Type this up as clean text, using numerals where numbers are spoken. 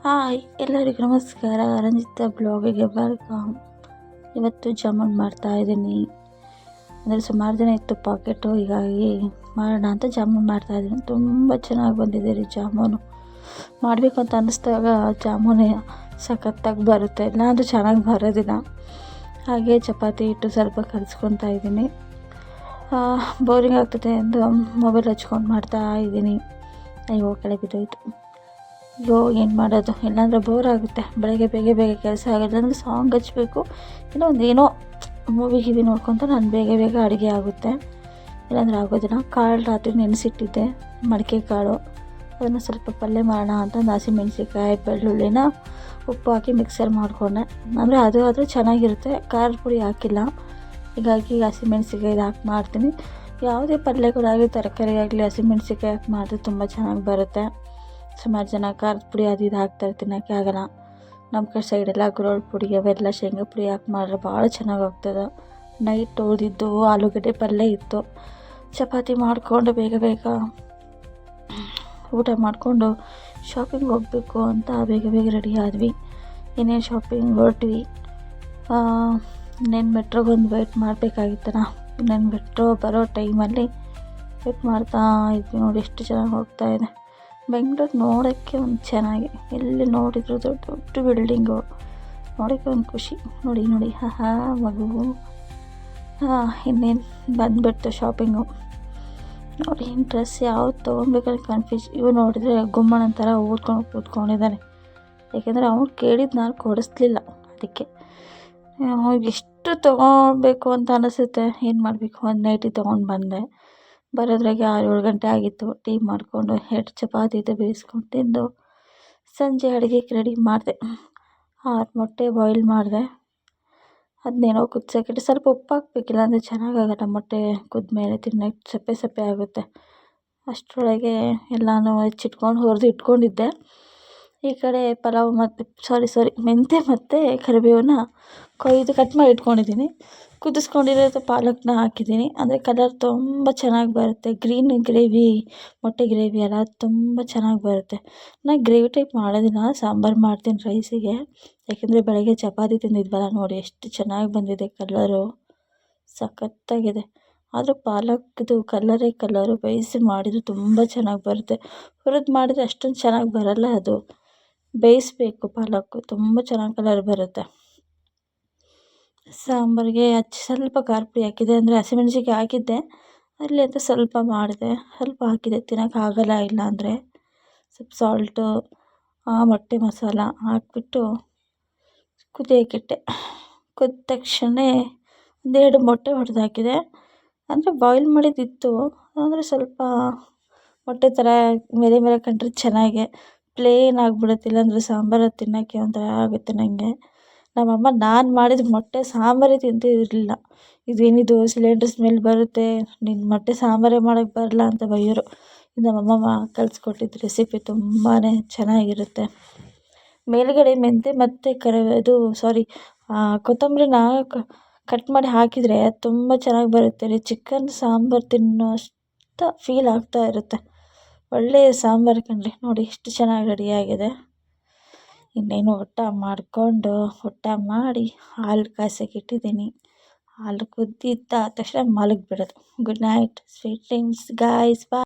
Hi ಎಲ್ಲರಿಗೂ ನಮಸ್ಕಾರ. Ranjita ಬ್ಲಾಗಿಗೆ welcome. ಇವತ್ತು ಜಾಮೂನ್ ಮಾಡ್ತಾಯಿದ್ದೀನಿ. ಅಂದರೆ ಸುಮಾರು ದಿನ ಇತ್ತು ಪಾಕೆಟು, ಹೀಗಾಗಿ ಮಾಡೋಣ ಅಂತ ಜಾಮೂನ್ ಮಾಡ್ತಾಯಿದ್ದೀನಿ. ತುಂಬ ಚೆನ್ನಾಗಿ ಬಂದಿದೆ ರೀ ಜಾಮೂನು. ಮಾಡಬೇಕು ಅಂತ ಅನ್ನಿಸ್ದಾಗ ಜಾಮೂನು ಸಖತ್ತಾಗಿ ಬರುತ್ತೆ, ಇಲ್ಲಾಂದರೆ ಚೆನ್ನಾಗಿ ಬರೋದಿಲ್ಲ. ಹಾಗೆ ಚಪಾತಿ ಹಿಟ್ಟು ಸ್ವಲ್ಪ ಕಲಿಸ್ಕೊತಾ ಇದ್ದೀನಿ. ಬೋರಿಂಗ್ ಆಗ್ತದೆ ಎಂದು ಮೊಬೈಲ್ ಹಚ್ಕೊಂಡು ಮಾಡ್ತಾಯಿದ್ದೀನಿ. ಅಯ್ಯೋ ಕೆಳಗೆ ಬಿದ್ದೋಯ್ತು. ಏನು ಮಾಡೋದು, ಇಲ್ಲಾಂದರೆ ಬೋರ್ ಆಗುತ್ತೆ. ಬೆಳಗ್ಗೆ ಬೇಗ ಬೇಗ ಕೆಲಸ ಆಗುತ್ತೆ. ನನಗೆ ಸಾಂಗ್ ಹಚ್ಚಬೇಕು, ಏನೋ ಮೂವಿ ಗಿವಿ ನೋಡ್ಕೊತ ನಾನು ಬೇಗ ಅಡುಗೆ ಆಗುತ್ತೆ, ಇಲ್ಲಾಂದರೆ ಆಗೋದಿಲ್ಲ. ಕಾಳು ರಾತ್ರಿ ನೆನೆಸಿಟ್ಟಿದ್ದೆ, ಮಡಿಕೆ ಕಾಳು. ಅದನ್ನು ಸ್ವಲ್ಪ ಪಲ್ಯ ಮಾಡೋಣ ಅಂತ ಹಸಿಮೆಣ್ಸಿಕಾಯಿ ಬೆಳ್ಳುಳ್ಳಿನ ಉಪ್ಪು ಹಾಕಿ ಮಿಕ್ಸರ್ ಮಾಡಿಕೊಂಡೆ. ಅಂದರೆ ಅದು ಆದರೆ ಚೆನ್ನಾಗಿರುತ್ತೆ, ಖಾರದ ಪುಡಿ ಹಾಕಿಲ್ಲ. ಹೀಗಾಗಿ ಹಸಿಮೆಣ್ಸಿಕಾಯಿ ಹಾಕಿ ಮಾಡ್ತೀನಿ. ಯಾವುದೇ ಪಲ್ಯಗಳಾಗಲಿ ತರಕಾರಿ ಆಗಲಿ ಹಸಿಮೆಣ್ಸಿಕಾಯಿ ಹಾಕಿ ಮಾಡಿದ್ರೆ ತುಂಬ ಚೆನ್ನಾಗಿ ಬರುತ್ತೆ. ಸುಮಾರು ಜನ ಖಾರದ ಪುಡಿ ಅದು ಇದು ಹಾಕ್ತಾರೆ, ತಿನ್ನೋಕ್ಕೆ ಆಗೋಲ್ಲ. ನಮ್ಮ ಕಡೆ ಸೈಡೆಲ್ಲ ಗುರೋಳ್ಳು ಪುಡಿ ಅವೆಲ್ಲ ಶೇಂಗಾ ಪುಡಿ ಹಾಕಿ ಮಾಡಿದ್ರೆ ಭಾಳ ಚೆನ್ನಾಗಿ ಆಗ್ತದೆ. ನೈಟ್ ಉಳಿದಿದ್ದು ಆಲೂಗಡ್ಡೆ ಪಲ್ಯ ಇತ್ತು. ಚಪಾತಿ ಮಾಡಿಕೊಂಡು ಬೇಗ ಊಟ ಮಾಡಿಕೊಂಡು ಶಾಪಿಂಗ್ ಹೋಗಬೇಕು ಅಂತ ಬೇಗ ರೆಡಿ ಆದ್ವಿ. ಇನ್ನೇನು ಶಾಪಿಂಗ್ ಹೊರಟ್ವಿ. ಇನ್ನೇನು ಮೆಟ್ರೋಗೊಂದು ವೆಯ್ಟ್ ಮಾಡಬೇಕಾಗಿತ್ತಲ್ಲ. ಇನ್ನೇನು ಮೆಟ್ರೋ ಬರೋ ಟೈಮಲ್ಲಿ ವೆಯ್ಟ್ ಮಾಡ್ತಾ ಇದ್ವಿ. ನೋಡಿ ಎಷ್ಟು ಚೆನ್ನಾಗಿ ಹೋಗ್ತಾಯಿದೆ. ಬೆಂಗಳೂರು ನೋಡೋಕ್ಕೆ ಒಂದು ಚೆನ್ನಾಗಿ, ಎಲ್ಲಿ ನೋಡಿದ್ರು ದೊಡ್ಡ ಬಿಲ್ಡಿಂಗು, ನೋಡೋಕ್ಕೆ ಒಂದು ಖುಷಿ. ನೋಡಿ ಮಗು. ಇನ್ನೇನು ಬಂದುಬಿಡ್ತು ಶಾಪಿಂಗು. ನೋಡಿ ಡ್ರೆಸ್ ಯಾವ್ದು ತೊಗೊಬೇಕಂತ ಕನ್ಫ್ಯೂಸ್. ಇವು ನೋಡಿದ್ರೆ ಗುಮ್ಮಣ ಥರ ಓದ್ಕೊಂಡು ಕೂತ್ಕೊಂಡಿದ್ದಾನೆ. ಯಾಕೆಂದರೆ ಅವ್ನು ಕೇಳಿದ್ದು ನಾನು ಕೊಡಿಸ್ಲಿಲ್ಲ. ಅದಕ್ಕೆ ಎಷ್ಟು ತೊಗೊಳ್ಬೇಕು ಅಂತ ಅನಿಸುತ್ತೆ. ಏನು ಮಾಡಬೇಕು, ಒಂದು ನೈಟಿ ತೊಗೊಂಡು ಬಂದೆ. ಬರೋದ್ರಾಗೆ 6-7 ಗಂಟೆ ಆಗಿತ್ತು. ಟೀ ಮಾಡಿಕೊಂಡು 2 ಚಪಾತಿ ಬೇಯಿಸ್ಕೊಂಡು ತಿಂದು ಸಂಜೆ ಅಡುಗೆಗೆ ರೆಡಿ ಮಾಡಿದೆ. 6 ಮೊಟ್ಟೆ ಬಾಯ್ಲ್ ಮಾಡಿದೆ. ಅದನ್ನೇನೋ ಕುದಿಸೋಕ್ಕಿಟ್ಟು ಸ್ವಲ್ಪ ಉಪ್ಪು ಹಾಕಬೇಕಿಲ್ಲ ಅಂದರೆ ಚೆನ್ನಾಗಾಗಲ್ಲ. ಮೊಟ್ಟೆ ಕುದ್ಮೇಲೆ ತಿನ್ನೋಕ್ಕೆ ಸಪ್ಪೆ ಆಗುತ್ತೆ. ಅಷ್ಟರೊಳಗೆ ಎಲ್ಲನೂ ಹೆಚ್ಚಿಟ್ಕೊಂಡು ಹುರಿದು ಇಟ್ಕೊಂಡಿದ್ದೆ. ಈ ಕಡೆ ಪಲಾವ್ ಮತ್ತು ಮೆಂತ್ಯ ಮತ್ತು ಕರಿಬೇವನ್ನ ಕೊಯ್ದು ಕಟ್ ಮಾಡಿ ಇಟ್ಕೊಂಡಿದ್ದೀನಿ. ಕುದಿಸ್ಕೊಂಡಿರೋ ಪಾಲಕ್ನ ಹಾಕಿದ್ದೀನಿ. ಅಂದರೆ ಕಲರ್ ತುಂಬ ಚೆನ್ನಾಗಿ ಬರುತ್ತೆ. ಗ್ರೀನ್ ಗ್ರೇವಿ, ಮೊಟ್ಟೆ ಗ್ರೇವಿ ಎಲ್ಲ ತುಂಬ ಚೆನ್ನಾಗಿ ಬರುತ್ತೆ. ನಾನು ಗ್ರೇವಿ ಟೈಪ್ ಮಾಡೋದಿಲ್ಲ, ಸಾಂಬಾರು ಮಾಡ್ತೀನಿ ರೈಸಿಗೆ. ಯಾಕೆಂದರೆ ಬೆಳಗ್ಗೆ ಚಪಾತಿ ತಿಂದಿದ್ವಲ್ಲ, ನೋಡಿ ಎಷ್ಟು ಚೆನ್ನಾಗಿ ಬಂದಿದೆ ಕಲರು, ಸಖತ್ತಾಗಿದೆ. ಆದರೂ ಪಾಲಕ್ದು ಕಲರು ಬೇಯಿಸಿ ಮಾಡಿದರೆ ತುಂಬ ಚೆನ್ನಾಗಿ ಬರುತ್ತೆ. ಹುರಿದು ಮಾಡಿದರೆ ಅಷ್ಟೊಂದು ಚೆನ್ನಾಗಿ ಬರೋಲ್ಲ. ಅದು ಬೇಯಿಸಬೇಕು ಪಾಲಕ್ಕು, ತುಂಬ ಚೆನ್ನಾಗಿ ಕಲರ್ ಬರುತ್ತೆ. ಸಾಂಬಾರಿಗೆ ಸ್ವಲ್ಪ ಖಾರ ಪುಡಿ ಹಾಕಿದ್ದೆ, ಅಂದರೆ ಹಸಿಮೆಣ್ಸಿಕಾಯಿ ಹಾಕಿದ್ದೆ ಅಲ್ಲಿ ಅಂತ ಸ್ವಲ್ಪ ಮಾಡಿದೆ, ಸ್ವಲ್ಪ ಹಾಕಿದ್ದೆ. ತಿನ್ನೋಕ್ಕಾಗಲ್ಲ ಇಲ್ಲ ಅಂದರೆ. ಸ್ವಲ್ಪ ಸಾಲ್ಟು, ಮೊಟ್ಟೆ ಮಸಾಲ ಹಾಕ್ಬಿಟ್ಟು ಕುದಿಯೋಕ್ಕಿಟ್ಟೆ. ಕುದ್ದ ತಕ್ಷಣ 1-2 ಮೊಟ್ಟೆ ಹೊಡೆದು ಹಾಕಿದೆ. ಅಂದರೆ ಬಾಯ್ಲ್ ಮಾಡಿದ್ದಿತ್ತು, ಅಂದರೆ ಸ್ವಲ್ಪ ಮೊಟ್ಟೆ ಥರ ಮೇಲೆ ಕಂಡ್ರೆ ಚೆನ್ನಾಗೆ. ಪ್ಲೇನ್ ಆಗಿಬಿಡುತ್ತೆ, ಇಲ್ಲಾಂದರೆ ಸಾಂಬಾರು ತಿನ್ನೋಕ್ಕೆ ಒಂಥರ ಆಗುತ್ತೆ ನನಗೆ. ನಮ್ಮಮ್ಮ ನಾನು ಮಾಡಿದ ಮೊಟ್ಟೆ ಸಾಂಬಾರೇ ತಿಂತಿರಲಿಲ್ಲ. ಇದೇನಿದು ಸಿಲಿಂಡ್ರ್ ಸ್ಮೆಲ್ ಬರುತ್ತೆ, ನಿನ್ನ ಮೊಟ್ಟೆ ಸಾಂಬಾರೇ ಮಾಡೋಕ್ಕೆ ಬರಲ್ಲ ಅಂತ ಬೈಯೋರು. ನಮ್ಮಮ್ಮ ಕಲಿಸ್ಕೊಟ್ಟಿದ್ದು ರೆಸಿಪಿ ತುಂಬಾ ಚೆನ್ನಾಗಿರುತ್ತೆ. ಮೇಲುಗಡೆ ಮೆಂತ್ಯ ಮತ್ತು ಕೊತ್ತಂಬರಿನ ಕಟ್ ಮಾಡಿ ಹಾಕಿದರೆ ತುಂಬ ಚೆನ್ನಾಗಿ ಬರುತ್ತೆ ರೀ. ಚಿಕನ್ ಸಾಂಬಾರು ತಿನ್ನೋ ಅಷ್ಟು ಫೀಲ್ ಆಗ್ತಾ ಇರುತ್ತೆ. ಒಳ್ಳೆಯ ಸಾಂಬಾರು ಕಣ್ರಿ. ನೋಡಿ ಎಷ್ಟು ಚೆನ್ನಾಗಿ ರೆಡಿಯಾಗಿದೆ. ಇನ್ನೇನು ಊಟ ಮಾಡಿ ಹಾಲು ಕಾಯ್ಸೋಕೆ ಇಟ್ಟಿದ್ದೀನಿ. ಹಾಲು ಕುದ್ದಿದ್ದ ತಕ್ಷಣ ಮಲಗಿಬಿಡೋದು. Good night, sweet dreams guys. ಬಾಯ್.